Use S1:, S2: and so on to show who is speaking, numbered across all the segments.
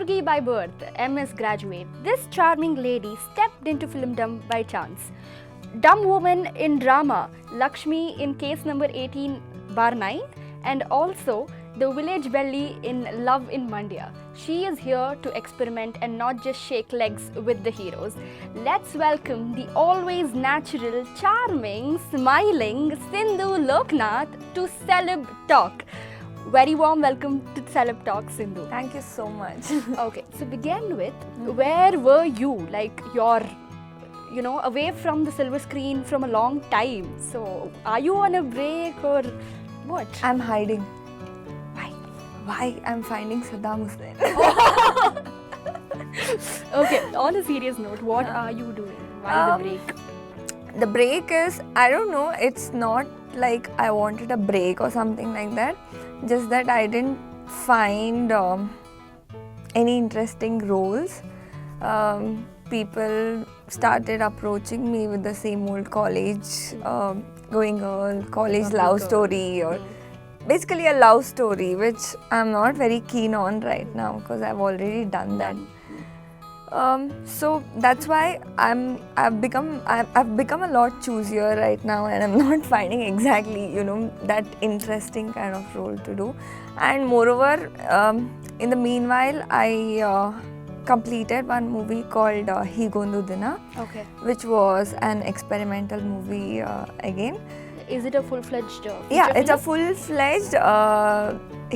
S1: Telugu by birth, MS graduate, this charming lady stepped into filmdom by chance. Dumb woman in drama, Lakshmi in case number 18/9, and also the village belly in Love in Mandya. She is here to experiment and not just shake legs with the heroes. Let's welcome the always natural, charming, smiling Sindhu Lokanath to Celeb Talk. Very warm welcome to Celeb Talk, Sindhu.
S2: Thank you so much.
S1: Okay, so begin with, where were you? Like you're, away from the silver screen from a long time. So are you on a break or what?
S2: I'm hiding.
S1: Why?
S2: Why? I'm finding Saddam Hussein.
S1: Okay, on a serious note, what are you doing? Why the break?
S2: The break is, I don't know, it's not like I wanted a break or something like that. Just that I didn't find any interesting roles. People started approaching me with the same old college going girl, college love story, or basically a love story, which I'm not very keen on right now because I've already done that. So that's why I've become a lot choosier right now, and I'm not finding exactly that interesting kind of role to do. And moreover, in the meanwhile, I completed one movie called Higondu Dina,
S1: Okay.
S2: which was an experimental movie again.
S1: Is it a full-fledged
S2: Yeah,
S1: feature
S2: it's a
S1: film?
S2: full-fledged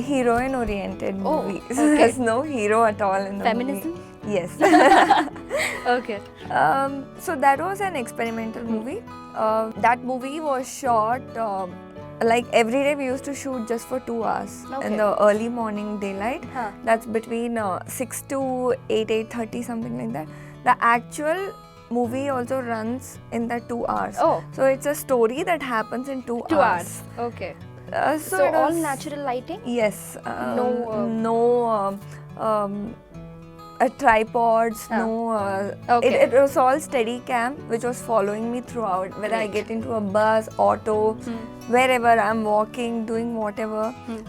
S2: heroine-oriented
S1: Oh,
S2: movie.
S1: okay.
S2: There's no hero at all in the
S1: Feminism?
S2: movie. Yes.
S1: Okay.
S2: So that was an experimental movie. That movie was shot like every day we used to shoot just for 2 hours
S1: Okay.
S2: in the early morning daylight.
S1: Huh.
S2: That's between 6 to 8:30, something like that. The actual movie also runs in that 2 hours.
S1: Oh.
S2: So it's a story that happens in 2
S1: 2
S2: hours.
S1: hours. Okay.
S2: So it
S1: all
S2: was-
S1: natural lighting?
S2: Yes.
S1: No,
S2: tripods,
S1: Huh.
S2: no.
S1: Okay.
S2: It was all steady cam, which was following me throughout. Whether I
S1: Great.
S2: get into a bus, auto, wherever I'm walking, doing whatever.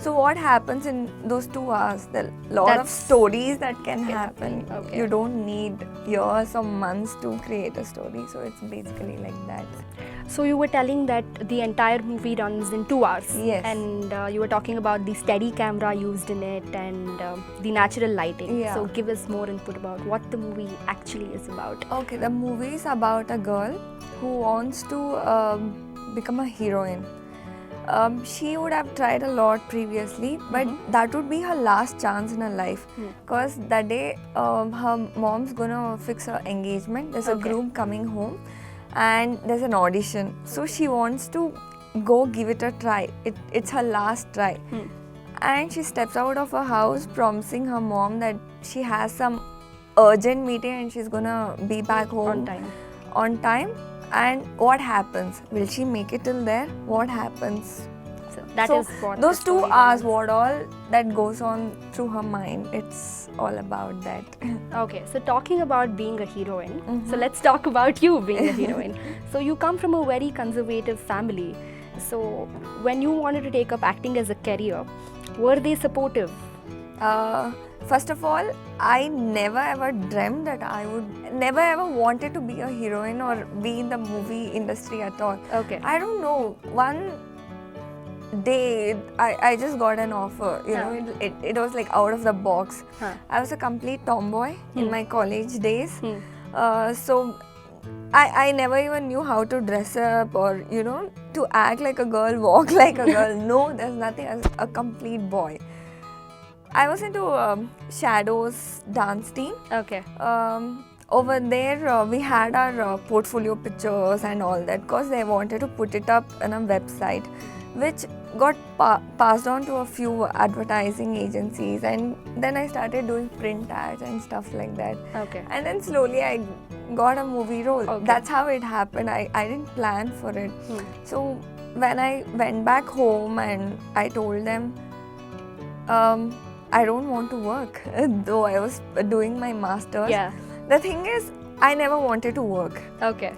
S2: So what happens in those 2 hours? There are a lot of
S1: That's-
S2: stories that can happen.
S1: Okay.
S2: You don't need years or months to create a story. So it's basically like that.
S1: So you were telling that the entire movie runs in 2 hours.
S2: Yes.
S1: And you were talking about the steady camera used in it and the natural lighting.
S2: Yeah.
S1: So give us more input about what the movie actually is about.
S2: Okay, the movie is about a girl who wants to become a heroine. She would have tried a lot previously, but that would be her last chance in her life. Because that day, her mom's gonna fix her engagement. There's a
S1: Okay.
S2: groom coming home, and there's an audition. So she wants to go give it a try. It's her last try. And she steps out of her house promising her mom that she has some urgent meeting and she's gonna be back home
S1: On time.
S2: on time. And what happens? Will she make it till there? What happens?
S1: So that
S2: So
S1: is what
S2: those
S1: the
S2: 2
S1: story
S2: hours,
S1: runs.
S2: what all that goes on through her mind, it's all about that.
S1: Okay, so talking about being a heroine, so let's talk about you being a heroine. So you come from a very conservative family. So when you wanted to take up acting as a career, were they supportive?
S2: First of all, I never ever dreamt that I would never ever wanted to be a heroine or be in the movie industry at all.
S1: Okay.
S2: I don't know. One day I just got an offer. It was like out of the box.
S1: Huh.
S2: I was a complete tomboy in my college days.
S1: Hmm.
S2: So I never even knew how to dress up or to act like a girl, walk like a girl. No, there's nothing. I was a complete boy. I was into Shadows dance team.
S1: Okay.
S2: Over there, we had our portfolio pictures and all that because they wanted to put it up on a website, which got passed on to a few advertising agencies, and then I started doing print ads and stuff like that.
S1: Okay.
S2: And then slowly I got a movie role.
S1: Okay.
S2: That's how it happened. I didn't plan for it. So when I went back home and I told them, I don't want to work, though I was doing my master's.
S1: Yeah.
S2: The thing is, I never wanted to work.
S1: Okay.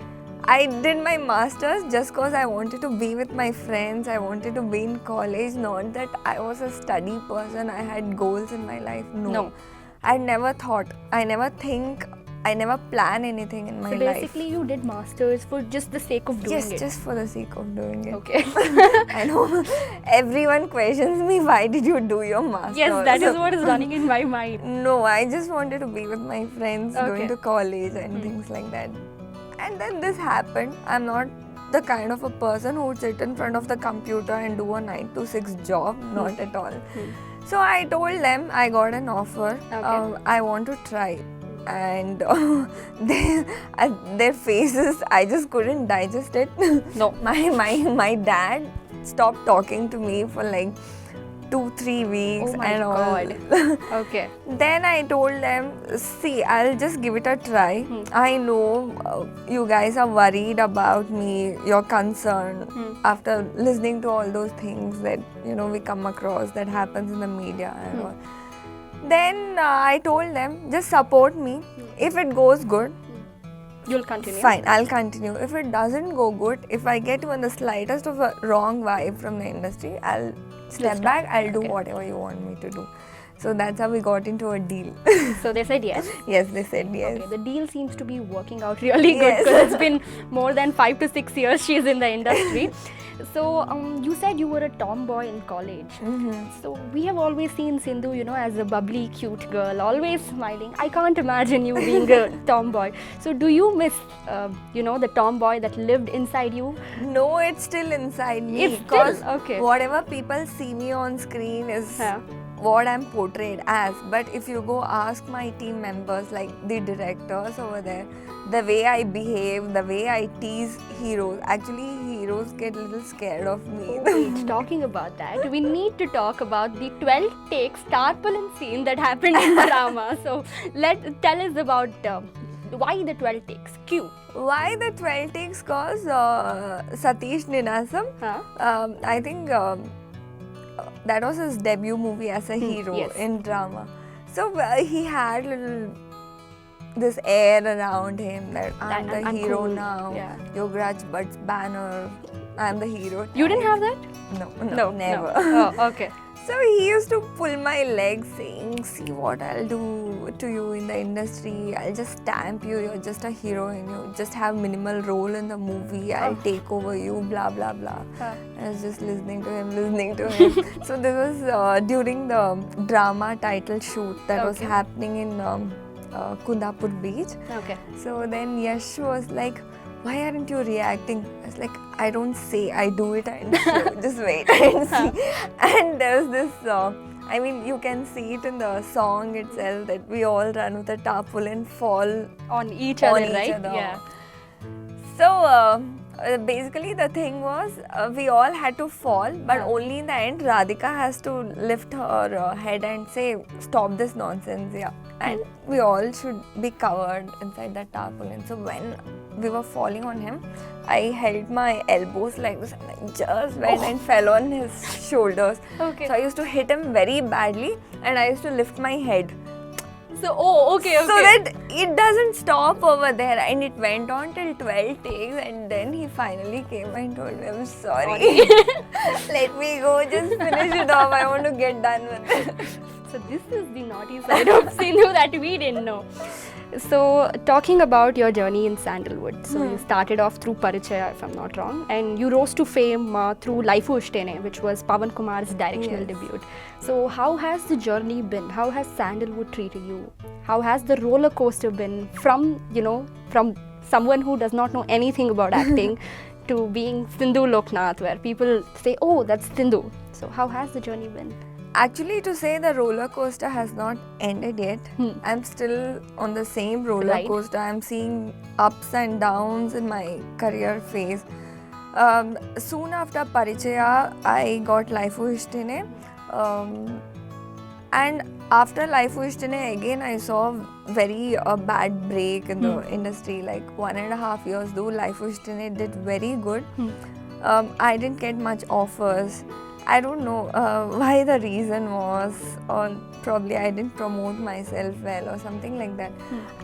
S2: I did my master's just because I wanted to be with my friends. I wanted to be in college. Not that I was a study person. I had goals in my life. No.
S1: No.
S2: I never thought, I never think, I never plan anything in my
S1: So
S2: life.
S1: basically you did masters for just the sake of doing
S2: Yes,
S1: it.
S2: just for the sake of doing it.
S1: Okay.
S2: I know everyone questions me, why did you do your master's?
S1: Yes, that is what is running in my mind.
S2: No, I just wanted to be with my friends,
S1: Okay.
S2: going to college and things like that. And then this happened. I'm not the kind of a person who would sit in front of the computer and do a 9 to 6 job, not at all. So I told them I got an offer.
S1: Okay.
S2: I want to try. And their faces, I just couldn't digest it.
S1: No.
S2: My dad stopped talking to me for like 2-3 weeks
S1: Oh my
S2: and all.
S1: God. Okay.
S2: Then I told them, see, I'll just give it a try. I know you guys are worried about me, you're concerned after listening to all those things that we come across that happens in the media and all. Then I told them, just support me. If it goes good,
S1: You'll continue.
S2: fine, I'll continue. If it doesn't go good, if I get even the slightest of a wrong vibe from the industry, I'll step back, I'll do whatever you want me to do. So that's how we got into a deal.
S1: So they said yes.
S2: Yes, they said yes.
S1: Okay, the deal seems to be working out really good
S2: Yes.
S1: because it's been more than 5 to 6 years she's in the industry. So you said you were a tomboy in college. So we have always seen Sindhu, as a bubbly, cute girl, always smiling. I can't imagine you being a tomboy. So do you miss, the tomboy that lived inside you?
S2: No, it's still inside me.
S1: It's still?
S2: Because
S1: Okay.
S2: whatever people see me on screen is what I'm portrayed as. But if you go ask my team members, like the directors over there, the way I behave, the way I tease heroes, actually heroes get a little scared of me.
S1: Wait, talking about that, we need to talk about the 12 takes tarpaulin scene that happened in drama. So tell us about why the 12 takes. Q.
S2: Why the 12 takes? Cause Satish Ninasam, I think that was his debut movie as a hero
S1: yes.
S2: in drama. So he had this air around him that I'm the
S1: I'm
S2: hero
S1: cool.
S2: now.
S1: Yeah.
S2: Yograj Bhatt's banner. I'm the hero.
S1: You didn't have that?
S2: No, never.
S1: No. Oh, okay.
S2: So he used to pull my legs saying, see what I'll do to you in the industry. I'll just stamp you. You're just a heroine. You just have minimal role in the movie. I'll take over you, blah, blah, blah. I was just listening to him. So this was during the drama title shoot that was happening in Kundapur Beach.
S1: Okay.
S2: So then Yash was like, why aren't you reacting? I was like, I don't say, I do it and show. Just wait and see. And there's this, you can see it in the song itself that we all run with a tarpaulin, fall
S1: On each other, right?
S2: other.
S1: Yeah.
S2: So basically the thing was we all had to fall, but only in the end Radhika has to lift her head and say, stop this nonsense, and we all should be covered inside that tarpaulin. So when we were falling on him, I held my elbows like this and I just went and fell on his shoulders.
S1: Okay.
S2: So I used to hit him very badly and I used to lift my head.
S1: So, okay.
S2: So that it doesn't stop over there, and it went on till 12 takes, and then he finally came and told me, I'm sorry. Let me go, just finish it off, I want to get done with it.
S1: So this is the naughty side of Sindhu that we didn't know. So talking about your journey in Sandalwood, so you started off through Parichaya, if I'm not wrong, and you rose to fame through Life Ushtene, which was Pawan Kumar's directional debut. So how has the journey been? How has Sandalwood treated you? How has the roller coaster been from someone who does not know anything about acting to being Sindhu Lokanath, where people say, oh, that's Sindhu. So how has the journey been?
S2: Actually, to say the roller coaster has not ended yet. I'm still on the same roller coaster. I'm seeing ups and downs in my career phase. Soon after Parichaya, I got Life Ushtene. And after Life Ushtene, again I saw very bad break in the industry, like 1.5 years, though Life Ushtene did very good. I didn't get much offers. I don't know why the reason was, or probably I didn't promote myself well or something like that.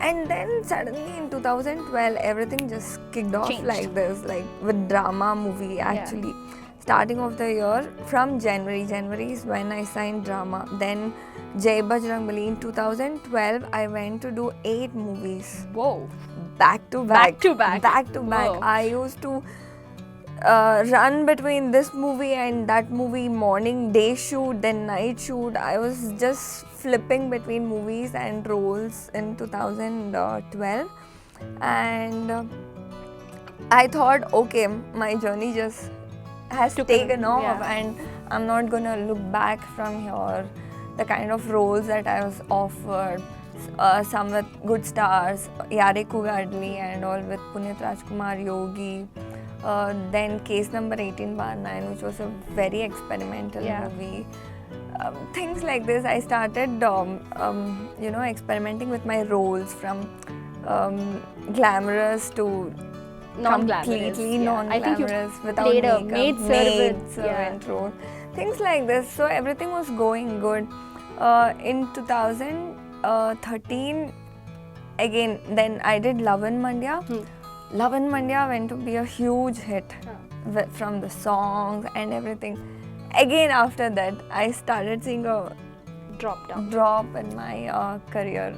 S2: And then suddenly in 2012, everything just kicked off like this, like with drama movie actually. starting of the year from January. January is when I signed drama. Then Jai Bajrangbali in 2012, I went to do 8 movies.
S1: Whoa.
S2: Back to back.
S1: Back to back.
S2: Back to back.
S1: Whoa.
S2: I used to run between this movie and that movie, morning, day shoot, then night shoot. I was just flipping between movies and roles in 2012. And I thought, okay, my journey just has taken off, and I'm not gonna look back from here. The kind of roles that I was offered, some with good stars, Yare Kugadli and all with Puneet Rajkumar, Yogi. Then Case Number 18/9, which was a very experimental movie. Things like this. I started, experimenting with my roles from glamorous to completely non-glamorous, without
S1: played
S2: makeup,
S1: a maid
S2: servant role. Things like this. So everything was going good. In 2013, again, then I did Love in Mandya. Love in Mandya went to be a huge hit from the songs and everything. Again, after that, I started seeing a drop in my career.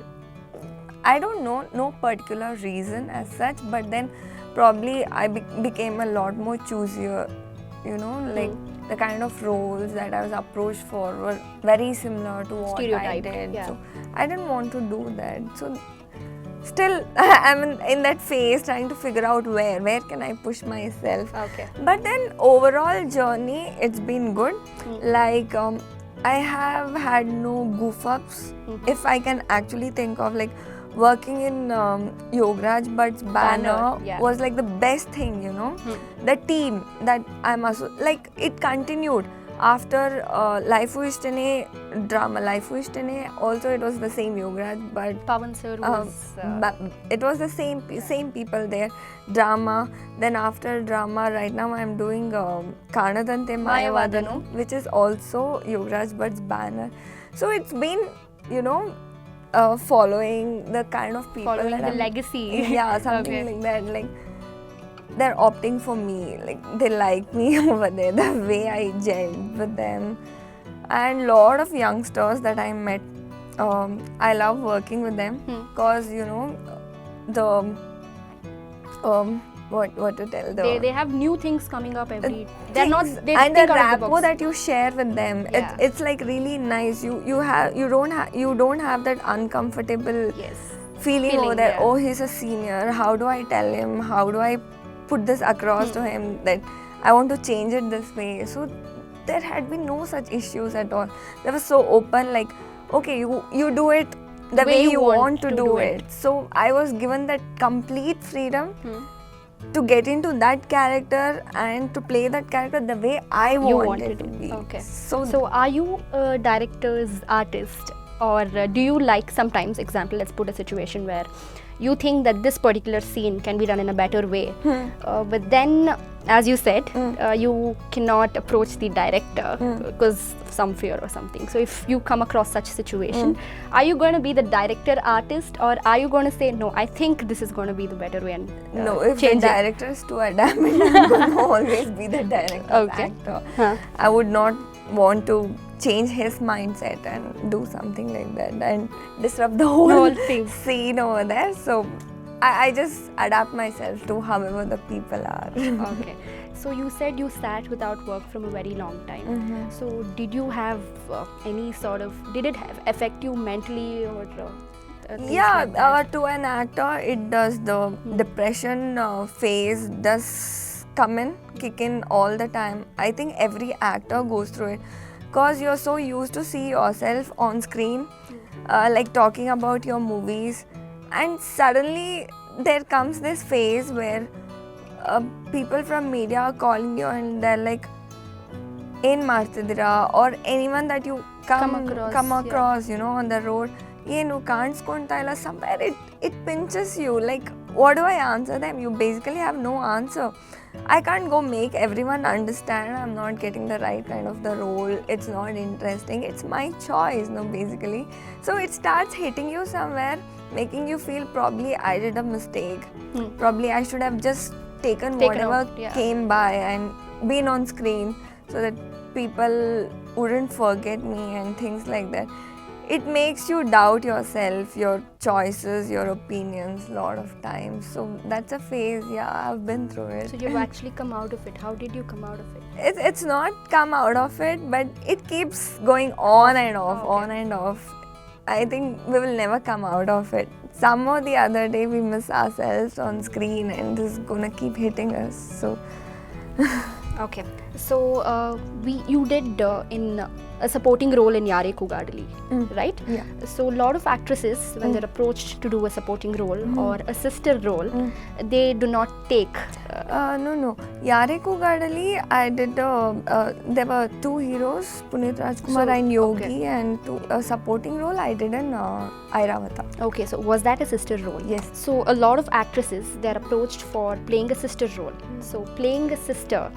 S2: I don't know, no particular reason as such, but then probably I became a lot more choosier, like the kind of roles that I was approached for were very similar to what I did. So I didn't want to do that. So still I'm in that phase trying to figure out where can I push myself.
S1: Okay.
S2: But then overall journey, it's been good. Like I have had no goof ups, if I can actually think of. Like working in Yogaraj Bhatt's banner was like the best thing, the team that I'm also, like it continued after Life Wishtane drama. Life Wishtane also, it was the same Yogaraj Bhatt.
S1: Pawan sir was...
S2: it was the same people there. Drama. Then after drama, right now I'm doing Kanadante Mayavadanu, which is also Yogaraj Bhatt's banner. So it's been, following the kind of people
S1: following
S2: that
S1: the legacy.
S2: Yeah, something like that. Like they're opting for me. Like they like me over there, the way I gelled with them. And lot of youngsters that I met, I love working with them because the what to tell,
S1: they have new things coming up every.
S2: And the rapport that you share with them, it's like really nice. You don't have that uncomfortable feeling over there. Oh, he's a senior. How do I tell him? How do I put this across to him that I want to change it this way? So there had been no such issues at all. They were so open. Like, okay, you do it the way you want to do it. So I was given that complete freedom to get into that character and to play that character the way I wanted to be.
S1: Okay. So are you a director's artist, or do you like sometimes, example, let's put a situation where you think that this particular scene can be done in a better way, but then, as you said, you cannot approach the director because of some fear or something. So if you come across such situation, are you going to be the director artist, or are you going to say, no, I think this is going to be the better way, and
S2: no, if the director is too adamant, I'm going to always be the director actor. I would not want to change his mindset and do something like that and disrupt the whole scene over there. So I just adapt myself to however the people are.
S1: Okay. So you said you sat without work from a very long time. So did you have any sort of, did it affect you mentally or
S2: like to an actor it does. The depression phase does kick in all the time. I think every actor goes through it because you're so used to see yourself on screen, like talking about your movies, and suddenly there comes this phase where people from media are calling you and they're like, "Ain martidira," or anyone that you come across, on the road. You can't scontila. Somewhere it pinches you. Like, what do I answer them? You basically have no answer. I can't go make everyone understand I'm not getting the right kind of the role. It's not interesting. It's my choice, basically. So it starts hitting you somewhere, making you feel probably I did a mistake. Probably I should have just taken whatever came by and been on screen so that people wouldn't forget me and things like that. It makes you doubt yourself, your choices, your opinions a lot of times. So that's a phase, yeah, I've been through it.
S1: So you've actually come out of it. How did you come out of it?
S2: It's not come out of it, but it keeps going on and off,
S1: Okay.
S2: on and off. I think we will never come out of it. Some or the other day we miss ourselves on screen and this is gonna keep hitting us. So
S1: Okay. So you did in a supporting role in Yare Kugadali, right?
S2: yeah.
S1: So a lot of actresses, when they're approached to do a supporting role or a sister role, they do not take.
S2: No. Yare Kugadali, I did. There were two heroes, Puneet Rajkumar
S1: So,
S2: and Yogi,
S1: okay.
S2: and a supporting role I did in Airavata.
S1: Okay, so was that a sister role?
S2: Yes.
S1: So a lot of actresses, they're approached for playing a sister role. So playing a sister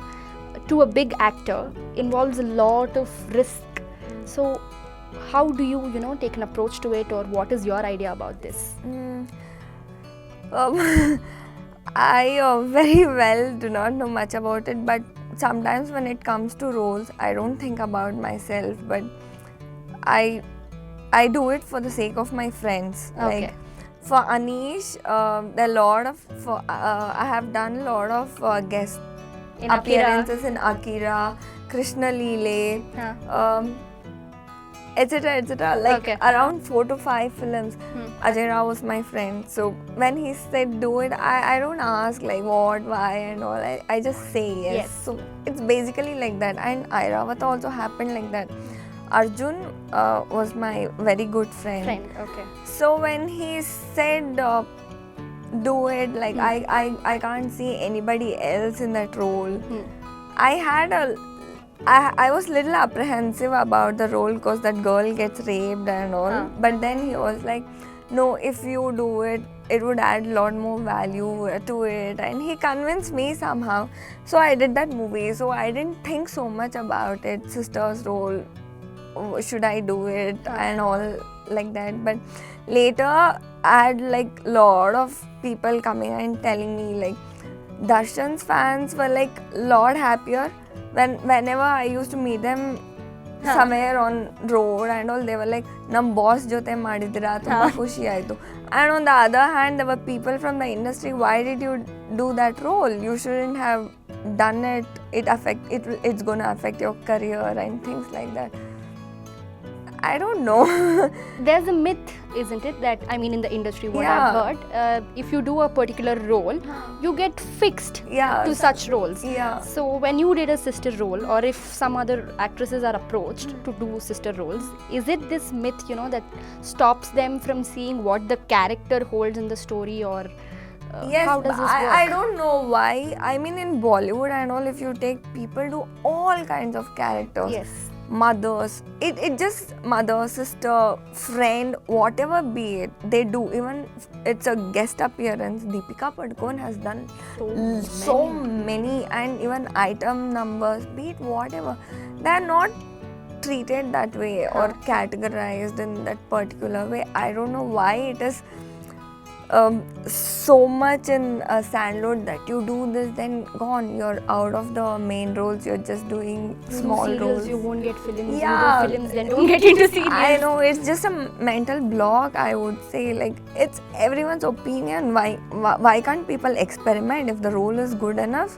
S1: to a big actor involves a lot of risk. So how do you take an approach to it, or what is your idea about this?
S2: I very well do not know much about it, but sometimes when it comes to roles, I don't think about myself, but I do it for the sake of my friends.
S1: Okay.
S2: Like for Anish, there are a lot of I have done a lot of guest
S1: In
S2: appearances in Akira, Krishna Leela,
S1: Huh.
S2: etc. Like
S1: Okay.
S2: around 4 to 5 films. Ajay Rao was my friend, so when he said do it, I don't ask like what, why and all. I just say yes.
S1: Yes.
S2: So it's basically like that. And Airavata also happened like that. Arjun was my very good friend.
S1: Okay.
S2: So when he said do it, like I can't see anybody else in that role. I was little apprehensive about the role because that girl gets raped and all. But then he was like, no, if you do it, it would add a lot more value to it. And he convinced me somehow. So I did that movie. So I didn't think so much about it, sister's role. Should I do it and all like that. But later I had like lot of people coming and telling me like Darshan's fans were like lot happier whenever I used to meet them somewhere on road and all. They were like nam boss jote madidira tumba khushi aitu. And on the other hand, there were people from the industry, why did you do that role? You shouldn't have done it. It's gonna affect your career and things like that. I don't know.
S1: There's a myth, isn't it, that in the industry, what
S2: Yeah.
S1: I've heard, if you do a particular role, you get fixed
S2: Yeah.
S1: to such roles.
S2: Yeah.
S1: So when you did a sister role, or if some other actresses are approached to do sister roles, is it this myth, that stops them from seeing what the character holds in the story, or
S2: Yes,
S1: how does
S2: but
S1: this work?
S2: I don't know why. In Bollywood and all, if you take, people do all kinds of characters.
S1: Yes.
S2: Mothers, it just mother, sister, friend, whatever be it, they do. Even it's a guest appearance. Deepika Padukone has done so many, and even item numbers, be it whatever. They are not treated that way or categorized in that particular way. I don't know why it is so much in Sandalwood that you do this, then gone. You're out of the main roles. You're just doing small
S1: serials,
S2: roles.
S1: you won't get films.
S2: Yeah.
S1: You do films, then don't get into serials.
S2: I know, it's just a mental block, I would say. Like, it's everyone's opinion. Why can't people experiment? If the role is good enough,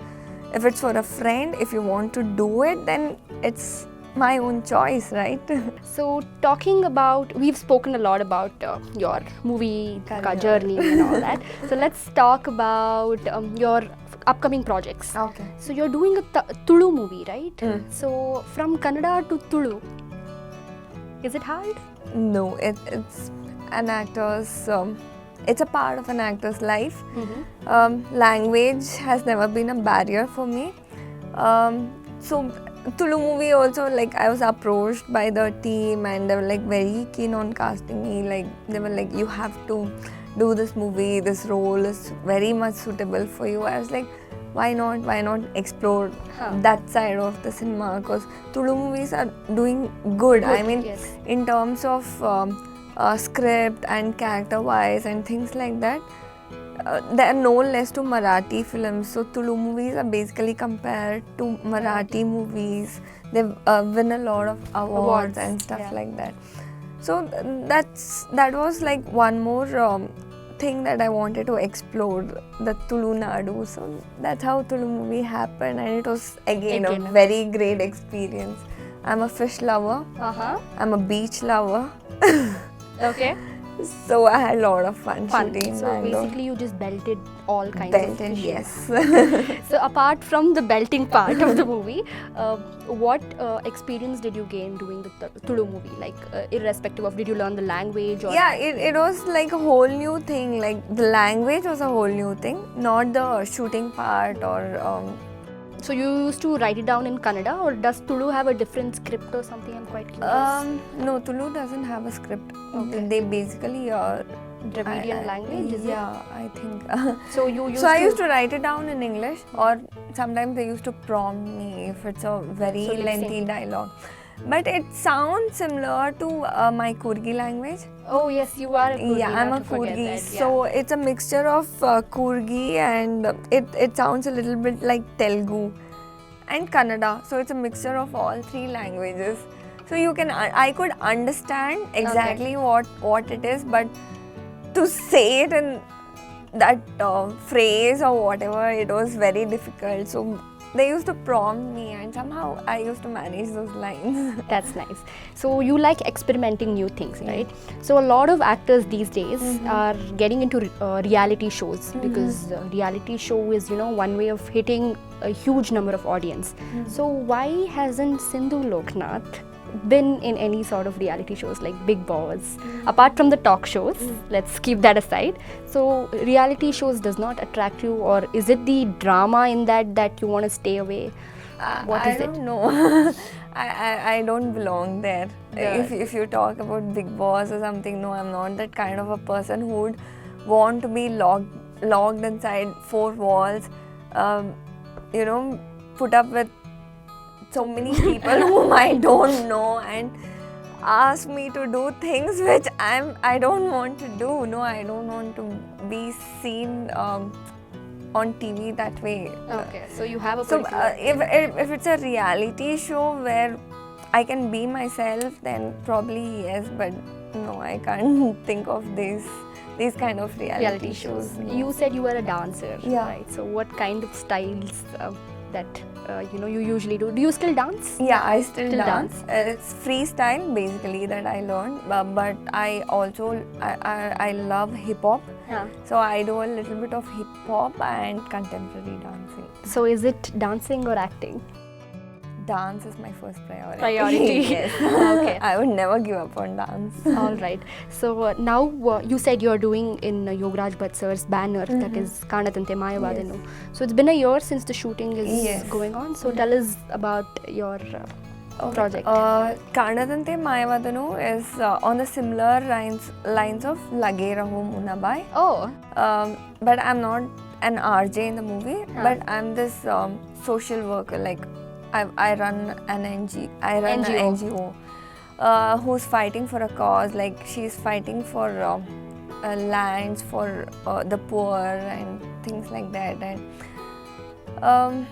S2: if it's for a friend, if you want to do it, then it's my own choice, right?
S1: So talking about, we've spoken a lot about your movie journey and all that. So let's talk about your upcoming projects.
S2: Okay.
S1: So you're doing a Tulu movie, right? So from Kannada to Tulu, is it hard?
S2: No, it's an actor's. It's a part of an actor's life. Language has never been a barrier for me. So Tulu movie also, like, I was approached by the team and they were like very keen on casting me. Like, they were like, you have to do this movie, this role is very much suitable for you. I was like, why not explore that side of the cinema, because Tulu movies are doing good.
S1: Yes.
S2: In terms of script and character wise and things like that, they are no less to Marathi films. So Tulu movies are basically compared to Marathi movies. They win a lot of awards and stuff like that. So that was like one more thing that I wanted to explore, the Tulu Nadu. So that's how Tulu movie happened, and it was again a very great experience. I'm a fish lover. I'm a beach lover.
S1: Okay.
S2: So I had a lot of fun shooting in
S1: So
S2: Bangalore.
S1: basically you just belted all kinds of
S2: Belted,
S1: fishes.
S2: yes.
S1: So apart from the belting part of the movie, what experience did you gain doing the Tulu movie? Like irrespective of, did you learn the language? Or
S2: Yeah, it was like a whole new thing. Like the language was a whole new thing, not the shooting part or.
S1: So you used to write it down in Kannada, or does Tulu have a different script or something? I'm quite curious.
S2: No, Tulu doesn't have a script.
S1: Okay.
S2: They basically
S1: Dravidian language, is it?
S2: Yeah, I think.
S1: So you used
S2: So I used to write it down in English, or sometimes they used to prompt me if it's a very
S1: So
S2: lengthy dialogue. But it sounds similar to my Kurgi language.
S1: Oh yes, you are a Kurgi.
S2: Yeah, I'm a Kurgi. So it's a mixture of Kurgi, and it sounds a little bit like Telugu and Kannada. So it's a mixture of all three languages. So I could understand exactly what it is, but to say it in that phrase or whatever, it was very difficult. So they used to prompt me, and somehow I used to manage those lines.
S1: That's nice. So you like experimenting new things, right? So a lot of actors these days are getting into reality shows, because reality show is, one way of hitting a huge number of audience. So why hasn't Sindhu Lokanath been in any sort of reality shows like Big Boss, apart from the talk shows? Let's keep that aside. So reality shows does not attract you, or is it the drama in that you want to stay away? What is
S2: I
S1: it?
S2: don't know. I don't belong there.
S1: Yeah.
S2: If you talk about Big Boss or something, no, I'm not that kind of a person who would want to be locked inside four walls, put up with so many people whom I don't know, and ask me to do things which I don't want to do. No, I don't want to be seen on TV that way.
S1: Okay, so you have a
S2: So
S1: particular
S2: if it's a reality show where I can be myself, then probably yes. But no, I can't think of these kind of reality shows. No.
S1: You said you were a dancer,
S2: Yeah.
S1: right? So what kind of styles that you usually do? Do you still dance?
S2: Yeah, I still
S1: dance?
S2: It's freestyle basically that I learned, but I also I love hip hop.
S1: Yeah.
S2: So I do a little bit of hip hop and contemporary dancing.
S1: So is it dancing or acting?
S2: Dance is my first priority. Yes.
S1: Okay.
S2: I would never give up on dance.
S1: All right. So now you said you're doing in Yogaraj Bhatt sir's banner, that is Kanadante Mayavadanu.
S2: Yes.
S1: So it's been a year since the shooting is
S2: Yes.
S1: going on. So tell us about your project.
S2: Kanadante Mayavadanu is on the similar lines of Lage Raho Munabai.
S1: Oh.
S2: But I'm not an RJ in the movie, but I'm this social worker. Like I run an NGO who's fighting for a cause. Like she's fighting for lands for the poor and things like that. And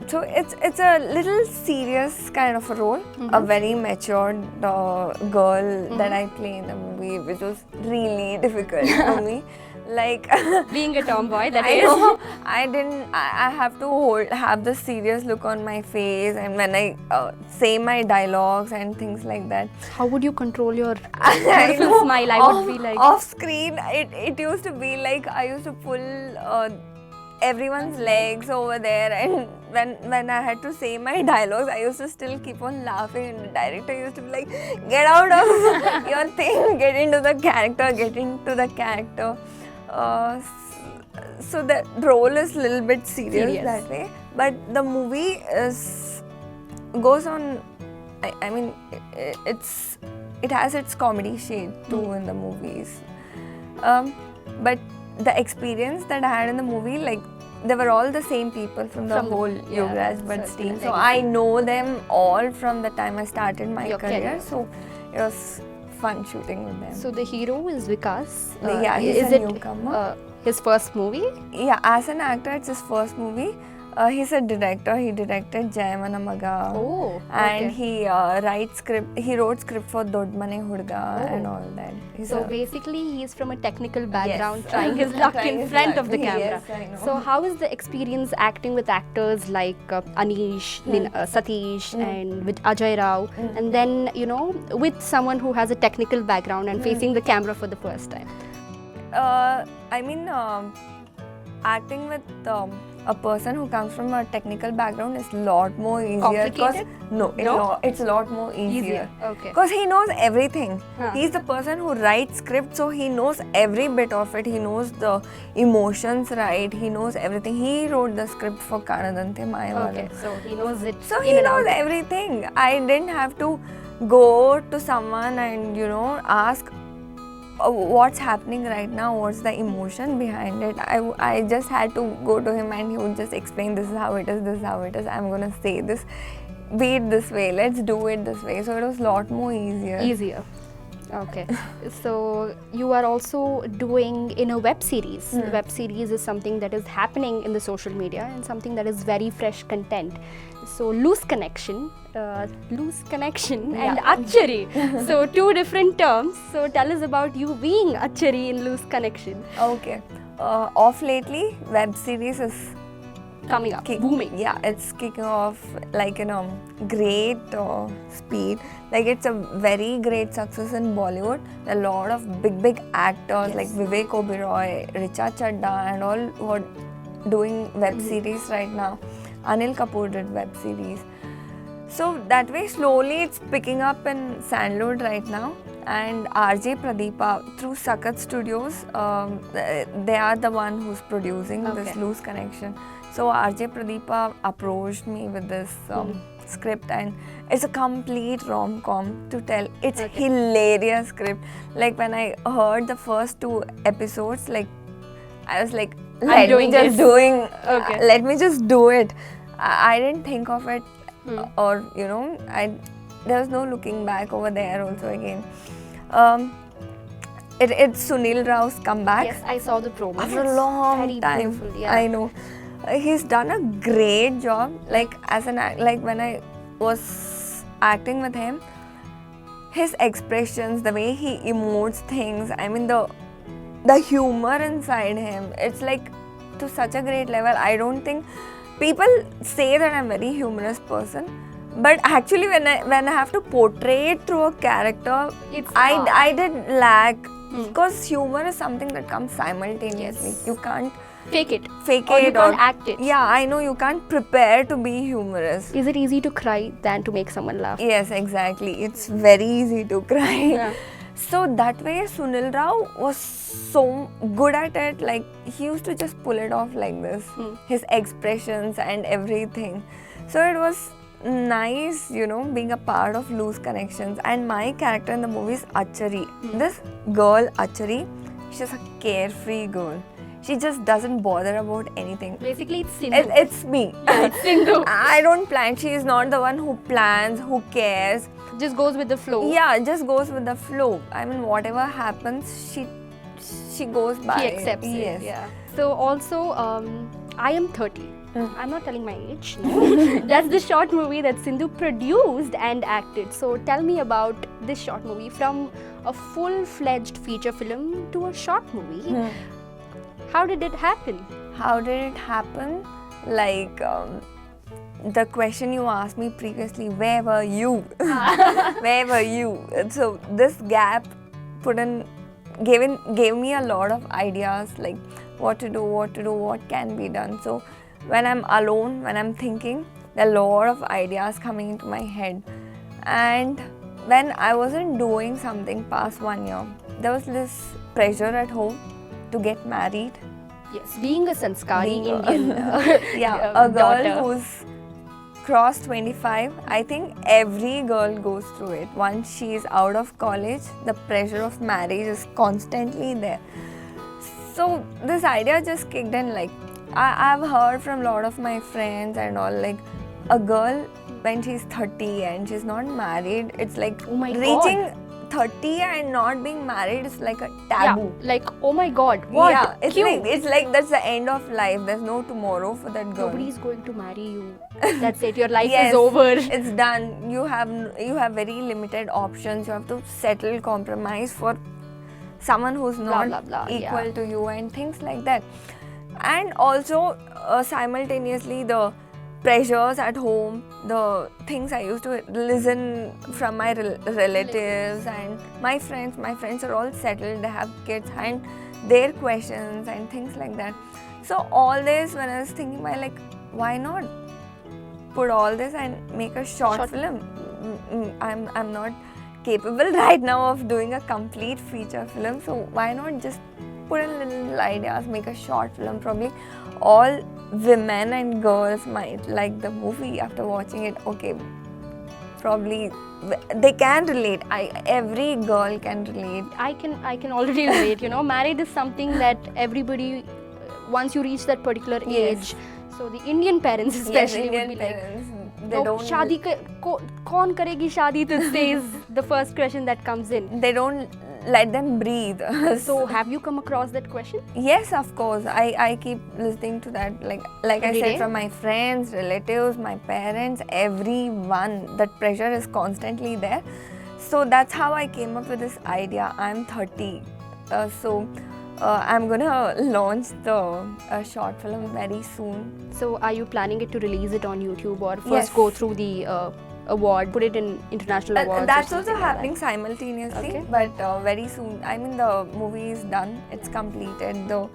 S2: so it's a little serious kind of a role. A very matured girl that I play in the movie, which was really difficult for me. Like
S1: Being a tomboy, that
S2: I
S1: is.
S2: know, I have to have the serious look on my face, and when I say my dialogues and things like that.
S1: How would you control your
S2: I
S1: beautiful
S2: know,
S1: smile? I would be like.
S2: off screen, it used to be like I used to pull everyone's legs over there, and when I had to say my dialogues, I used to still keep on laughing, and the director used to be like, get out of your thing, get into the character. So the role is a little bit serious that way, but the movie goes on. I mean, it has its comedy shade too in the movies, but the experience that I had in the movie, like they were all the same people from the whole Yogaraj Bhatt team, so I know them all from the time I started my career. So it was fun shooting with them.
S1: So the hero is Vikas.
S2: Yeah, he's
S1: is
S2: a
S1: it
S2: newcomer.
S1: his first movie?
S2: Yeah, as an actor, it's his first movie. He's a director. He directed Jayamana Maga.
S1: Oh,
S2: And
S1: okay.
S2: he He wrote script for Dodmane Hudga and all that.
S1: So basically, he's from a technical background,
S2: Yes.
S1: trying his luck
S2: Trying
S1: in
S2: his
S1: front
S2: luck.
S1: of the camera.
S2: Yes, I know.
S1: So how is the experience acting with actors like Anish, Satish, and with Ajay Rao, and then with someone who has a technical background and facing the camera for the first time?
S2: Acting with a person who comes from a technical background is a lot more easier.
S1: Complicated?
S2: It's a lot more easier.
S1: Okay.
S2: Because he knows everything.
S1: Huh.
S2: He's the person who writes script, so he knows every bit of it. He knows the emotions, right? He knows everything. He wrote the script for Kanadante Mayavalam.
S1: Okay. So he knows it.
S2: So
S1: in
S2: he
S1: and
S2: knows
S1: out.
S2: everything. I didn't have to go to someone and ask what's happening right now, what's the emotion behind it. I just had to go to him and he would just explain, this is how it is, this is how it is, I'm gonna say this, be it this way, let's do it this way. So it was a lot more easier.
S1: Easier. Okay. So you are also doing in a web series. The web series is something that is happening in the social media and something that is very fresh content. So loose connection and achari. So two different terms. So tell us about you being achari in loose connection.
S2: Okay. Off lately, web series is
S1: Coming up, booming.
S2: Yeah, it's kicking off like in a great speed. Like it's a very great success in Bollywood. A lot of big actors like Vivek Oberoi, Richa Chadda and all who are doing web series right now. Anil Kapoor did web series. So that way slowly it's picking up in Sandalwood right now. And RJ Pradeepa through Sakat Studios, they are the one who's producing this Loose Connection. So RJ Pradeepa approached me with this script, and it's a complete rom-com to tell. It's hilarious script. Like when I heard the first 2 episodes, like I was like, let me just do it. I didn't think of it, or there was no looking back over there also again. It's Sunil Rao's comeback.
S1: Yes, I saw the promo.
S2: After a long time.
S1: Beautiful, yeah.
S2: I know. He's done a great job. Like when I was acting with him, his expressions, the way he emotes things, I mean the humor inside him, it's like to such a great level. I don't think people say that I'm a very humorous person, but actually when I have to portray it through a character, I did lag, because humor is something that comes simultaneously.
S1: Yes.
S2: You can't
S1: Fake it.
S2: or
S1: you can't act it.
S2: Yeah, I know, you can't prepare to be humorous.
S1: Is it easy to cry than to make someone laugh?
S2: Yes, exactly. It's very easy to cry.
S1: Yeah.
S2: So that way Sunil Rao was so good at it. Like he used to just pull it off like this. His expressions and everything. So it was nice, being a part of Loose Connections. And my character in the movie is Achari. This girl Achari, she's a carefree girl. She just doesn't bother about anything.
S1: Basically, it's Sindhu.
S2: It's me.
S1: Yeah, it's Sindhu.
S2: I don't plan. She is not the one who plans, who cares.
S1: Just goes with the flow.
S2: Yeah, just goes with the flow. I mean, whatever happens, she goes by.
S1: She accepts
S2: yes.
S1: it. Yeah. So also, I am 30. I'm not telling my age. No. That's the short movie that Sindhu produced and acted. So tell me about this short movie, from a full-fledged feature film to a short movie. How did it happen?
S2: How did it happen? Like the question you asked me previously, where were you? Where were you? So this gap gave me a lot of ideas, like what to do, what can be done. So when I'm alone, when I'm thinking, there are a lot of ideas coming into my head. And when I wasn't doing something past 1 year, there was this pressure at home to get married.
S1: Yes, being a sanskari Indian
S2: a girl
S1: daughter.
S2: who's crossed 25, I think every girl goes through it. Once she is out of college, the pressure of marriage is constantly there. So this idea just kicked in. Like I've heard from a lot of my friends and all, like a girl when she's 30 and she's not married, it's like
S1: Oh my
S2: reaching
S1: God.
S2: 30 and not being married is like a taboo.
S1: Yeah, like, oh my god, what?
S2: Yeah, it's
S1: Kyun?
S2: like that's the end of life. There's no tomorrow for that girl.
S1: Nobody's going to marry you. That's it. Your life
S2: Yes,
S1: is over.
S2: It's done. You have very limited options. You have to settle, compromise for someone who's not
S1: blah, blah,
S2: equal
S1: yeah.
S2: to you and things like that. And also simultaneously the pressures at home, the things I used to listen from my relatives and my friends. My friends are all settled, they have kids and their questions and things like that. So all this, when I was thinking, why not put all this and make a short film? I'm not capable right now of doing a complete feature film, so why not just put a little ideas, make a short film. Probably all women and girls might like the movie after watching it. Okay, probably they can relate. Every girl can relate.
S1: I can already relate. Marriage is something that everybody, once you reach that particular age, so the Indian parents especially
S2: Indian
S1: would be
S2: parents,
S1: like,
S2: they don't.
S1: शादी कौन करेगी शादी तुझसे is the first question that comes in.
S2: They don't let them breathe.
S1: So have you come across that question?
S2: Yes, of course. I keep listening to that. Like I
S1: Every
S2: said,
S1: day?
S2: from my friends, relatives, my parents, everyone. That pressure is constantly there. So that's how I came up with this idea. I'm 30. I'm gonna launch the short film very soon.
S1: So are you planning it to release it on YouTube or first
S2: Yes.
S1: go through the award, put it in international awards? or
S2: That's also
S1: something like
S2: happening
S1: that?
S2: simultaneously,
S1: Okay.
S2: but very soon. I mean, the movie is done, it's completed, the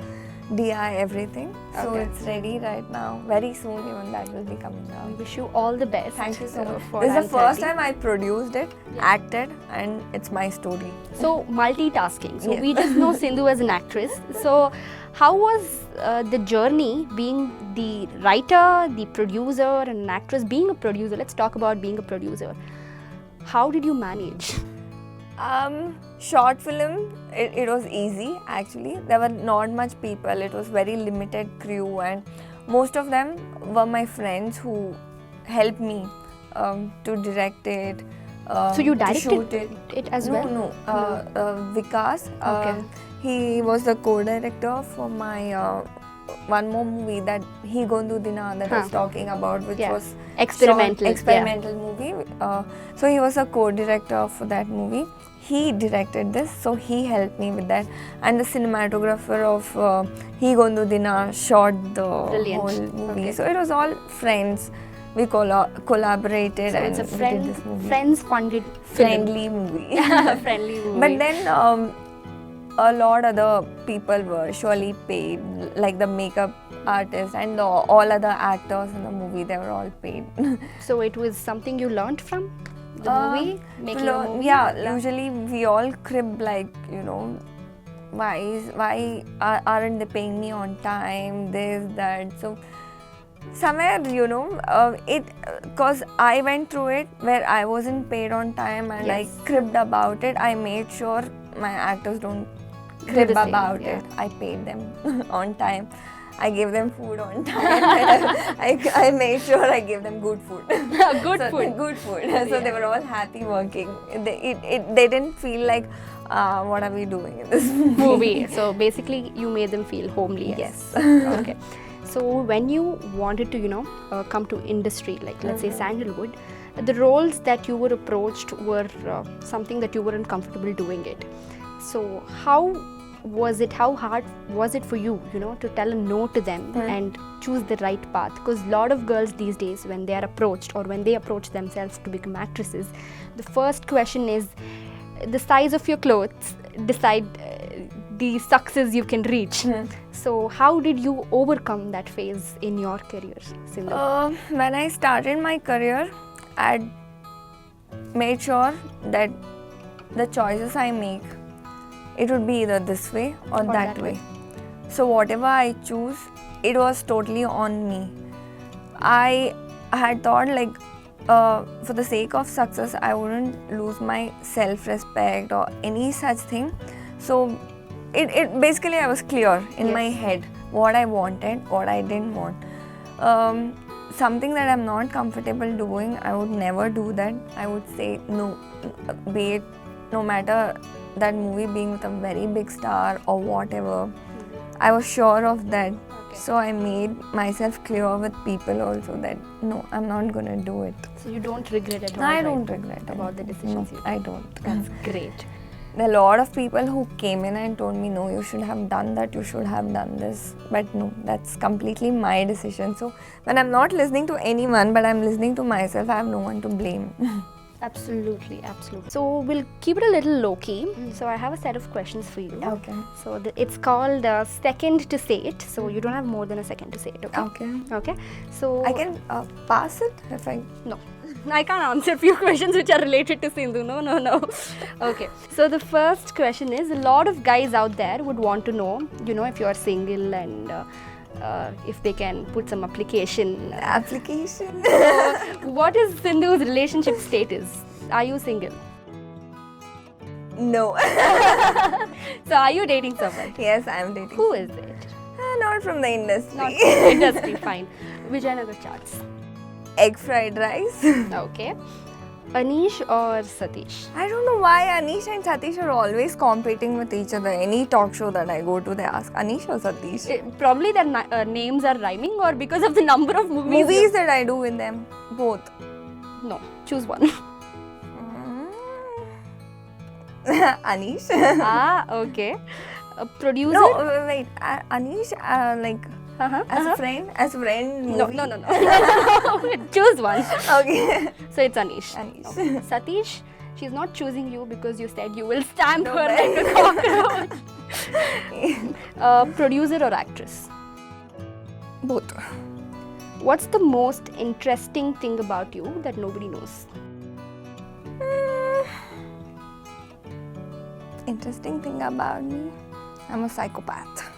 S2: DI, everything. So
S1: Okay.
S2: it's ready right now. Very soon, even that will be coming
S1: We
S2: out.
S1: wish you all the best.
S2: Thank you so much.
S1: for
S2: This is the
S1: I'm
S2: first
S1: 30.
S2: time I produced it, acted, and it's my story.
S1: So multitasking. So
S2: Yes.
S1: we just know Sindhu as an actress. So how was the journey being the writer, the producer, and an actress? Being a producer, let's talk about being a producer. How did you manage?
S2: Short film, it was easy actually. There were not much people, it was very limited crew, and most of them were my friends who helped me to direct it.
S1: So you
S2: to
S1: directed
S2: shoot
S1: it as well?
S2: No. Vikas,
S1: Okay.
S2: he was the co-director for my one more movie that He Gondu Dina that I was talking about, which
S1: Yeah.
S2: was
S1: Experimental,
S2: short, experimental movie. So he was a co-director for that movie. He directed this, so he helped me with that. And the cinematographer of He Gondu Dina shot the
S1: Brilliant.
S2: whole movie.
S1: Okay.
S2: So it was all friends. We collaborated
S1: So
S2: and
S1: it's a
S2: we did this movie.
S1: friends-funded
S2: Friendly movie.
S1: friendly movie.
S2: But then a lot other people were surely paid, like the makeup artist and all other actors in the movie. They were all paid.
S1: So it was something you learned from the movie, making a movie.
S2: Yeah, usually we all crib why aren't they paying me on time? This, that. So somewhere because I went through it where I wasn't paid on time and
S1: Yes.
S2: I cribbed about it. I made sure my actors don't
S1: Do
S2: crib
S1: the same,
S2: about
S1: yeah.
S2: it. I paid them on time. I gave them food on time. I made sure I gave them good food.
S1: Good
S2: So,
S1: food.
S2: Good food. So they were all happy working. They didn't feel like, what are we doing in this
S1: Movie. So basically, you made them feel homely.
S2: Yes.
S1: Okay. So when you wanted to, come to industry, like let's say Sandalwood, the roles that you were approached were something that you weren't comfortable doing it. So how was it? How hard was it for you, to tell a no to them and choose the right path? Because a lot of girls these days, when they are approached or when they approach themselves to become actresses, the first question is the size of your clothes decide the success you can reach. So how did you overcome that phase in your career, Sindhu?
S2: When I started my career, I made sure that the choices I make, it would be either this way or that way. So whatever I choose, it was totally on me. I had thought for the sake of success, I wouldn't lose my self-respect or any such thing. So it basically I was clear in my head what I wanted, what I didn't want. Something that I'm not comfortable doing, I would never do that. I would say no, be it no matter that movie being with a very big star or whatever, I was sure of that. So I made myself clear with people also that no, I'm not gonna do it.
S1: So you don't regret at all?
S2: I
S1: right,
S2: don't regret
S1: about the decisions you
S2: No, I don't.
S1: That's great.
S2: There are a lot of people who came in and told me, no, you should have done that, you should have done this. But no, that's completely my decision. So when I'm not listening to anyone, but I'm listening to myself, I have no one to blame.
S1: Absolutely, absolutely. So we'll keep it a little low key. So I have a set of questions for you.
S2: Okay.
S1: So it's called second to say it. So you don't have more than a second to say it. Okay.
S2: Okay.
S1: Okay. So
S2: I can pass it if I...
S1: No. I can't answer a few questions which are related to Sindhu. No. Okay. So the first question is, a lot of guys out there would want to know, if you're single and if they can put some application.
S2: Application?
S1: What is Sindhu's relationship status? Are you single?
S2: No.
S1: So are you dating someone?
S2: Yes, I am dating.
S1: Who is it?
S2: Not from the industry.
S1: Not from the industry, fine. Vijayanagar charts.
S2: Egg fried rice.
S1: Okay. Anish or Satish?
S2: I don't know why Anish and Satish are always competing with each other. Any talk show that I go to, they ask Anish or Satish.
S1: Probably their names are rhyming, or because of the number of movies.
S2: That I do with them. Both.
S1: No, choose one.
S2: Anish.
S1: Okay. A producer?
S2: No, wait. Anish, as a friend.
S1: No. Choose one.
S2: Okay.
S1: So it's Anish. Okay. Satish, she's not choosing you because you said you will stamp her like a cockroach. Producer or actress?
S2: Both.
S1: What's the most interesting thing about you that nobody knows?
S2: Interesting thing about me, I'm a psychopath.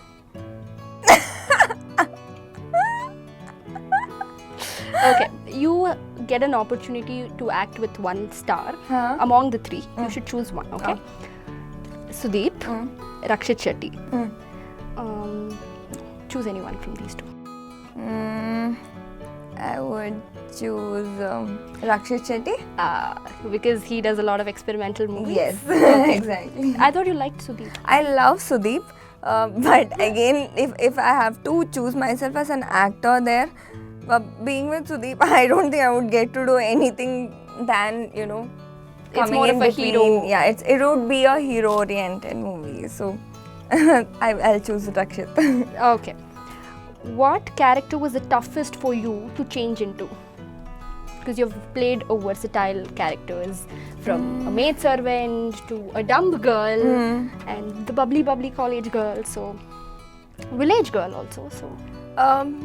S1: Okay, you get an opportunity to act with one star among the three. You should choose one, okay? Sudeep, Rakshit Shetty. Choose anyone from these two.
S2: I would choose Rakshit Shetty.
S1: Because he does a lot of experimental movies?
S2: Yes, exactly.
S1: I thought you liked Sudeep.
S2: I love Sudeep, but again, if I have to choose myself as an actor there, being with Sudeep, I don't think I would get to do anything than,
S1: It's more of a hero.
S2: Yeah, it would be a hero-oriented movie. So, I'll choose Rakshit.
S1: Okay. What character was the toughest for you to change into? Because you've played a versatile characters, from a maid servant to a dumb girl and the bubbly college girl, so village girl also. So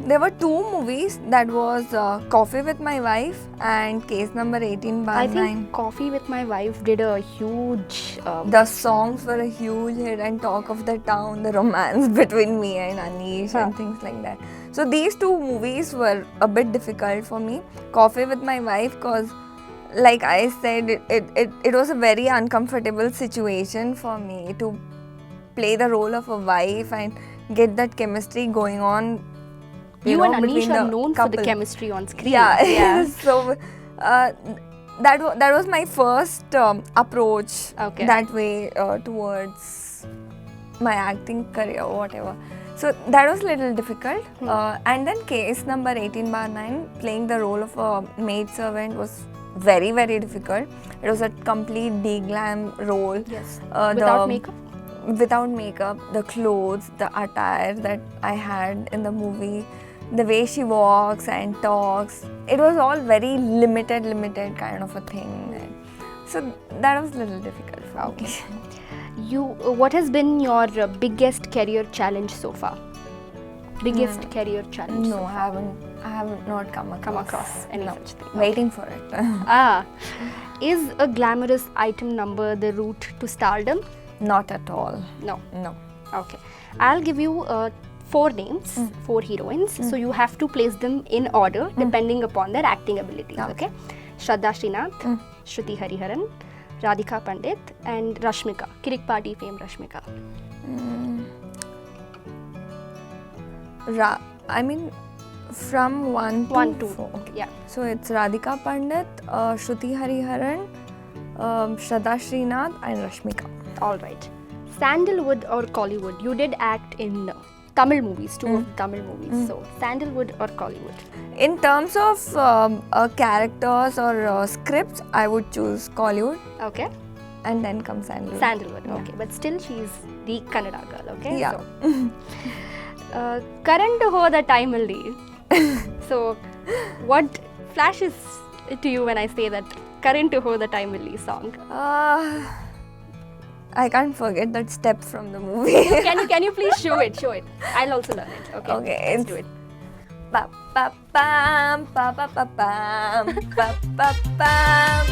S2: there were two movies, that was Coffee with My Wife and Case Number 18/9.
S1: I think Coffee with My Wife did a huge...
S2: the songs were a huge hit and talk of the town, the romance between me and Anish and things like that. So these two movies were a bit difficult for me. Coffee with My Wife, because like I said, it was a very uncomfortable situation for me to play the role of a wife and get that chemistry going on.
S1: You and Anish are known for the chemistry on screen. Yeah.
S2: So that was my first approach that way towards my acting career or whatever. So that was a little difficult. And then Case Number 18/9, playing the role of a maid servant was very, very difficult. It was a complete de-glam role.
S1: Yes. Without makeup?
S2: Without makeup, the clothes, the attire that I had in the movie, the way she walks and talks, it was all very limited kind of a thing. So that was a little difficult for me.
S1: What has been your biggest career challenge so far? Biggest career challenge?
S2: No, I haven't not come across
S1: any such thing.
S2: Waiting for it.
S1: Is a glamorous item number the route to stardom?
S2: Not at all.
S1: No. Okay. I'll give you 4 names, 4 heroines. So you have to place them in order depending upon their acting abilities. Okay. Shraddha Srinath, Shruti Hariharan, Radhika Pandit, and Rashmika, Kirik Party fame Rashmika.
S2: I mean, from 1 to 4.
S1: Okay. Yeah.
S2: So it's Radhika Pandit, Shruti Hariharan, Shraddha Srinath and Rashmika.
S1: All right. Sandalwood or Collywood? You did act in Tamil movies, two of Tamil movies. So, Sandalwood or Collywood?
S2: In terms of characters or scripts, I would choose Collywood.
S1: Okay.
S2: And then comes Sandalwood.
S1: Sandalwood, okay. But still, she's the Kannada girl, okay?
S2: Yeah.
S1: So, current hoda time alli. So, what flashes to you when I say that current hoda time alli song?
S2: I can't forget that step from the movie.
S1: Can you please show it? Show it. I'll also learn it. Okay.
S2: Okay,
S1: Let's do it.
S2: Pa pa pam pa pa pa pam pa pa pam.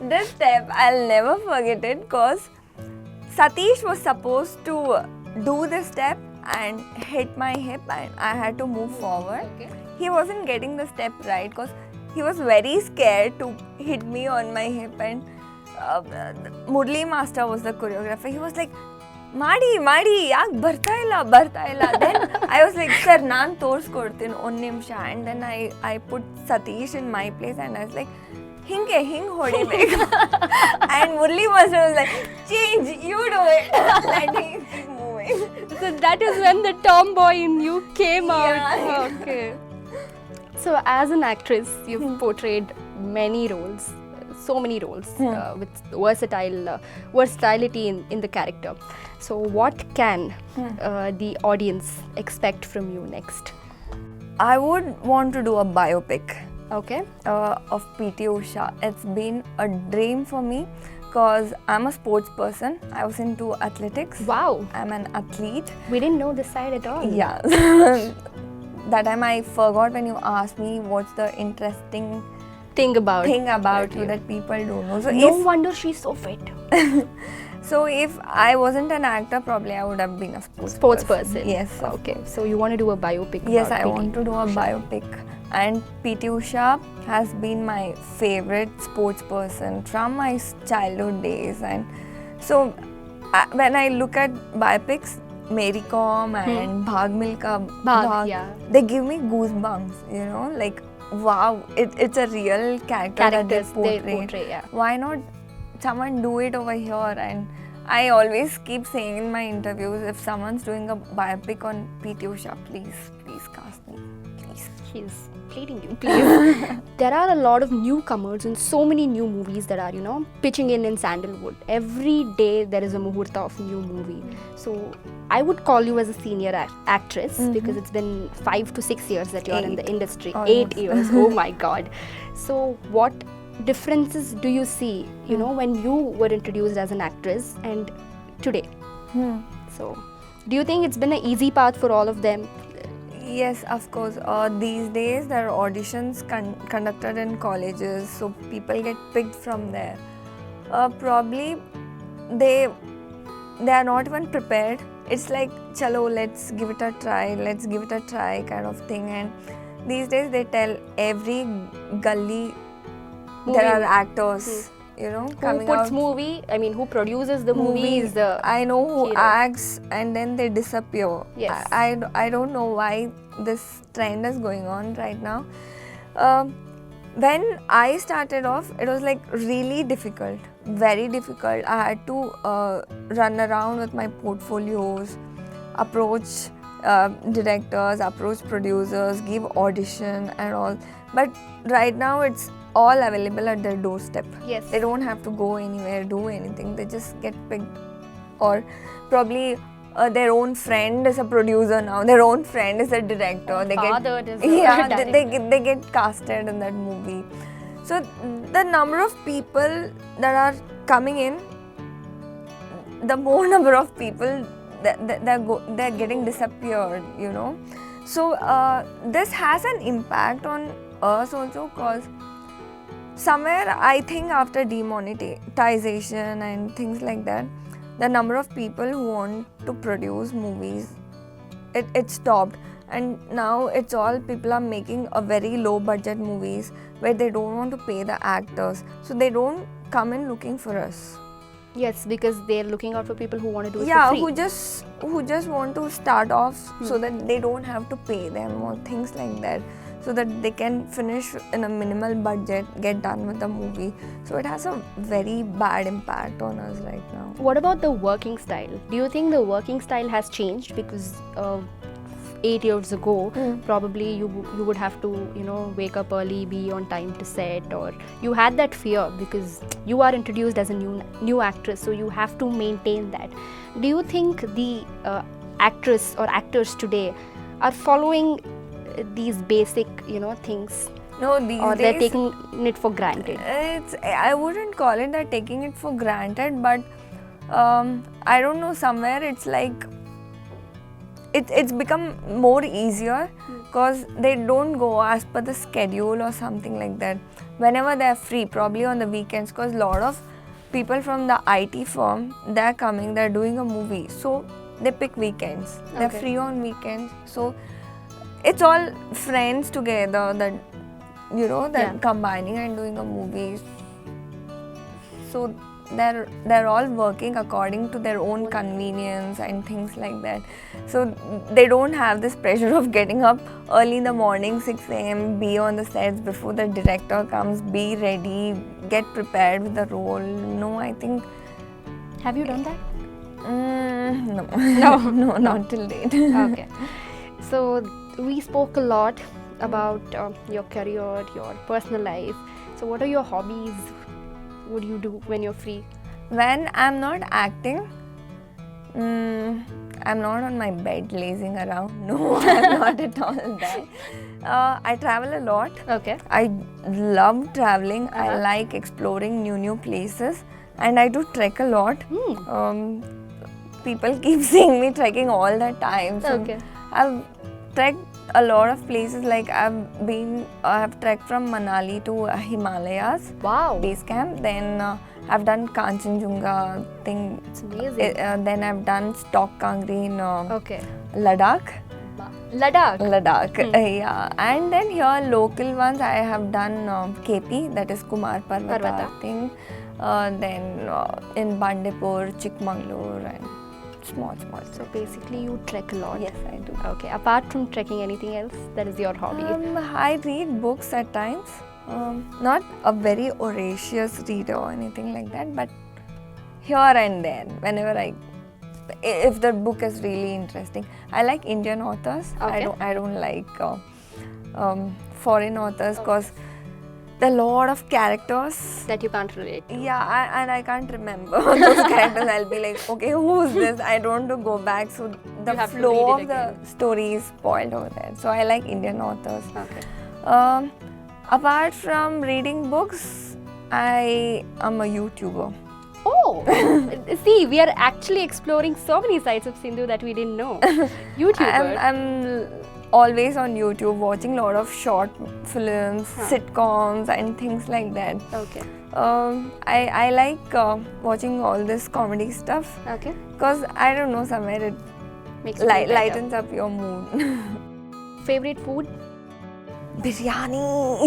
S2: This step I'll never forget it because Satish was supposed to do this step and hit my hip and I had to move forward.
S1: Okay.
S2: He wasn't getting the step right because he was very scared to hit me on my hip and Murli Master was the choreographer. He was like, Madi, yaak barta illa. Then I was like, sir, naan torskodtini on nimsha. And then I put Satish in my place and I was like, hing hodi meg. And Murli Master was like, change, you do it. Let me keep moving.
S1: So that is when the tomboy in you came out.
S2: Yeah.
S1: Okay. So as an actress, you've portrayed many roles. So many roles with versatility in the character. So what can the audience expect from you next?
S2: I would want to do a biopic
S1: Okay.
S2: of PT Usha. It's been a dream for me because I'm a sports person. I was into athletics.
S1: Wow.
S2: I'm an athlete.
S1: We didn't know this side at all.
S2: Yeah. That time I forgot when you asked me what's the interesting
S1: Thing about
S2: you that people don't know. So
S1: no wonder she's so fit.
S2: So if I wasn't an actor, probably I would have been a
S1: Sports person.
S2: Yes.
S1: Okay. So you want to do a biopic?
S2: Yes,
S1: about
S2: I
S1: PT
S2: want to do a biopic. And PT Usha has been my favorite sports person from my childhood days. And so when I look at biopics, Mary Kom and Bhag Milka Bhag,
S1: yeah.
S2: they give me goosebumps, you know, like wow, it's a real character that they portray.
S1: Yeah.
S2: Why not someone do it over here? And I always keep saying in my interviews, if someone's doing a biopic on PT Usha, please cast me, please.
S1: She's pleading you, please. There are a lot of newcomers and so many new movies that are, pitching in Sandalwood. Every day there is a muhurta of new movie. So I would call you as a senior actress because it's been 5 to 6 years that you're in the industry.
S2: Almost.
S1: 8 years. Oh my God. So what differences do you see, when you were introduced as an actress and today? So do you think it's been an easy path for all of them?
S2: Yes, of course. These days there are auditions conducted in colleges, so people get picked from there. Probably they are not even prepared. It's like, chalo, let's give it a try kind of thing. And these days they tell every gully there are actors, coming
S1: who puts
S2: out.
S1: who produces the movie is the
S2: I know who
S1: hero.
S2: acts and then they disappear.
S1: Yes.
S2: I don't know why this trend is going on right now. When I started off, it was like really difficult, very difficult. I had to run around with my portfolios, approach directors, approach producers, give audition and all. But right now it's all available at their doorstep.
S1: Yes.
S2: They don't have to go anywhere, do anything. They just get picked. Or probably their own friend is a producer now. Their own friend is a director. They get casted in that movie. So the number of people that are coming in, the more number of people they're getting disappeared. So this has an impact on us also because somewhere I think after demonetization and things like that, the number of people who want to produce movies, it stopped. And now it's all people are making a very low budget movies where they don't want to pay the actors. So they don't come in looking for us.
S1: Yes, because they're looking out for people who want to do it
S2: Yeah,
S1: for free.
S2: who just want to start off so that they don't have to pay them or things like that. so that they can finish in a minimal budget, get done with the movie. So it has a very bad impact on us right now.
S1: What about the working style? Do you think the working style has changed? Because 8 years ago, probably you would have to, wake up early, be on time to set, or you had that fear because you are introduced as a new actress, so you have to maintain that. Do you think the actress or actors today are following these basic, things?
S2: No, these
S1: or
S2: days
S1: they're taking it for granted?
S2: I wouldn't call it that taking it for granted, but I don't know, somewhere it's like it's become more easier because they don't go as per the schedule or something like that. Whenever they're free, probably on the weekends, because a lot of people from the IT firm, they're coming, they're doing a movie, so they pick weekends. They're free on weekends, so it's all friends together that they're combining and doing a movie. So they're all working according to their own convenience and things like that. So they don't have this pressure of getting up early in the morning, 6 a.m., be on the sets before the director comes, be ready, get prepared with the role. No, I think.
S1: Have you done that?
S2: No. No, not till date.
S1: Okay. So we spoke a lot about your career, your personal life. So what are your hobbies? What do you do when you're free?
S2: When I'm not acting, I'm not on my bed lazing around. No, I'm not at all that. I travel a lot.
S1: Okay.
S2: I love traveling. I like exploring new places, and I do trek a lot. People keep seeing me trekking all the time. So I've trekked a lot of places. Like I've trekked from Manali to Himalayas.
S1: Wow.
S2: Base camp. Then I've done Kanchenjunga thing.
S1: It's amazing.
S2: Then I've done Stock Kangri in Ladakh.
S1: Ladakh.
S2: Yeah. And then here local ones I have done KP, that is Kumar Parvata thing. Then in Bandipur, Chikmagalur, and small.
S1: So basically you trek a lot.
S2: Yes, I do.
S1: Okay. Apart from trekking, anything else that is your hobby?
S2: I read books at times. Not a very voracious reader or anything like that, but here and there, whenever if the book is really interesting. I like Indian authors.
S1: Okay.
S2: I don't like foreign authors because there are a lot of characters
S1: that you can't relate to.
S2: Yeah, and I can't remember those characters. I'll be like, okay, who's this? I don't want to go back. So the flow of the story is spoiled over there. So I like Indian authors.
S1: Okay.
S2: Apart from reading books, I am a YouTuber.
S1: Oh, see, we are actually exploring so many sides of Sindhu that we didn't know. YouTuber.
S2: I'm always on YouTube watching a lot of short films, sitcoms and things like that.
S1: Okay.
S2: I like watching all this comedy stuff.
S1: Okay.
S2: Because I don't know, somewhere it
S1: makes you
S2: lightens up your mood.
S1: Favorite food?
S2: Biryani.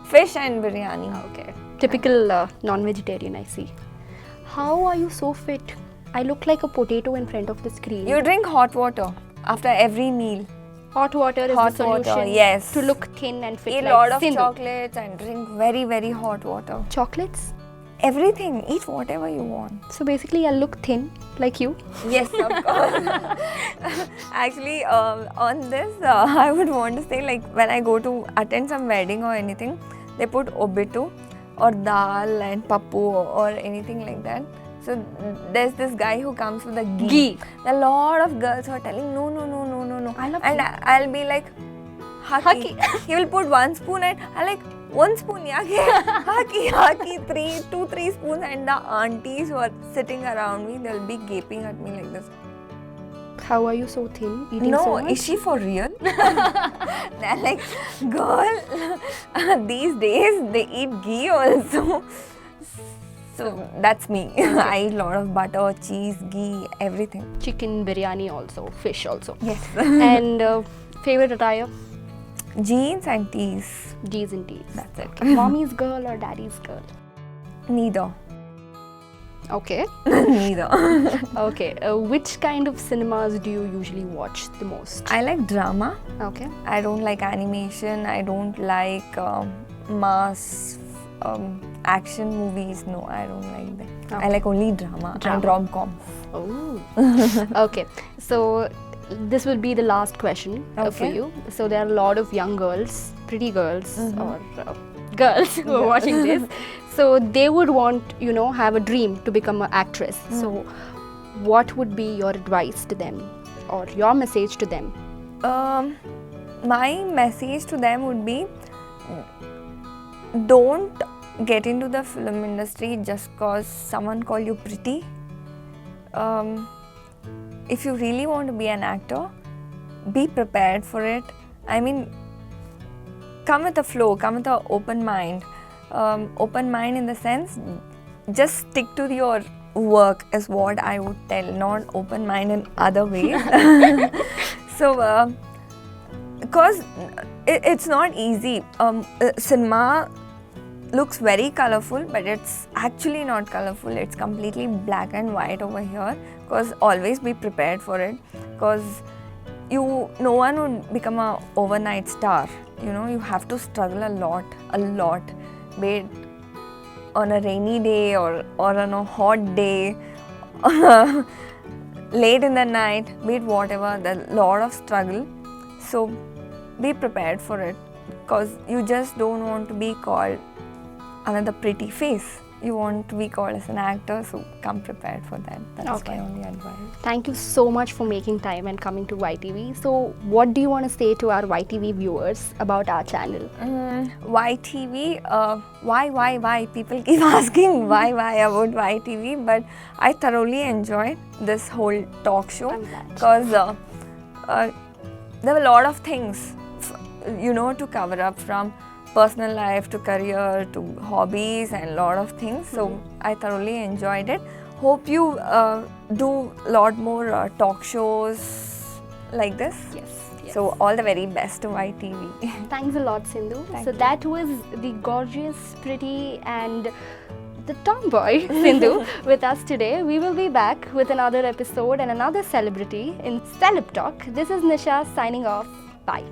S2: Fish and biryani.
S1: Okay. Typical non-vegetarian, I see. How are you so fit? I look like a potato in front of the screen.
S2: You drink hot water after every meal.
S1: Hot water is the solution.
S2: Water, yes.
S1: To look thin and fit.
S2: Eat
S1: like
S2: a lot of
S1: Sindhu.
S2: chocolates and drink very, very hot water.
S1: Chocolates?
S2: Everything. Eat whatever you want.
S1: So basically, I'll look thin like you.
S2: Yes, of course. Actually, on this, I would want to say, like, when I go to attend some wedding or anything, they put obitu or dal and papu or anything like that. So there's this guy who comes with the ghee. A lot of girls are telling no.
S1: I love
S2: and
S1: ghee.
S2: I'll be like, haki. He will put 1 spoon and I like 1 spoon. Haki. 2-3 spoons, and the aunties who are sitting around me, they'll be gaping at me like this.
S1: How are you so thin? Eating
S2: No,
S1: so much?
S2: is she for real? They're like, girl, these days they eat ghee also. So that's me. I eat a lot of butter, cheese, ghee, everything.
S1: Chicken, biryani also, fish also.
S2: Yes.
S1: And favorite attire?
S2: Jeans and tees.
S1: G's and T's.
S2: That's it.
S1: Mommy's girl or daddy's girl?
S2: Neither.
S1: Okay.
S2: Neither.
S1: Okay. Which kind of cinemas do you usually watch the most?
S2: I like drama.
S1: Okay.
S2: I don't like animation. I don't like mass action movies. No, I don't like that. I
S1: Okay.
S2: like only drama and
S1: Drama.
S2: rom-coms.
S1: Oh. Okay. So this will be the last question for
S2: Okay.
S1: you. So there are a lot of young girls, pretty girls, or
S2: Mm-hmm.
S1: girls who are watching this. So they would want, have a dream to become an actress.
S2: Mm.
S1: So what would be your advice to them or your message to them?
S2: My message to them would be, don't get into the film industry just because someone call you pretty. If you really want to be an actor, be prepared for it. I mean, come with a flow, come with an open mind. Open mind in the sense, just stick to your work is what I would tell, not open mind in other ways. So, because it's not easy. Cinema looks very colorful, but it's actually not colorful. It's completely black and white over here. Because always be prepared for it. Because no one would become a overnight star. You have to struggle a lot. Be it on a rainy day or on a hot day, late in the night, be it whatever. There's a lot of struggle. So be prepared for it, because you just don't want to be called another pretty face. You want to be called as an actor, so come prepared for that. That's
S1: Okay.
S2: my only advice.
S1: Thank you so much for making time and coming to YTV. So what do you want to say to our YTV viewers about our channel?
S2: YTV, why? People keep asking why about YTV, but I thoroughly enjoyed this whole talk show,
S1: I'm glad.
S2: because there were a lot of things, to cover up, from personal life to career to hobbies and a lot of things. So I thoroughly enjoyed it. Hope you do a lot more talk shows like this.
S1: Yes.
S2: So all the very best to YTV.
S1: Thanks a lot, Sindhu.
S2: Thank
S1: So
S2: you.
S1: that was the gorgeous, pretty, and the tomboy Sindhu with us today. We will be back with another episode and another celebrity in Celeb Talk. This is Nisha signing off. Bye.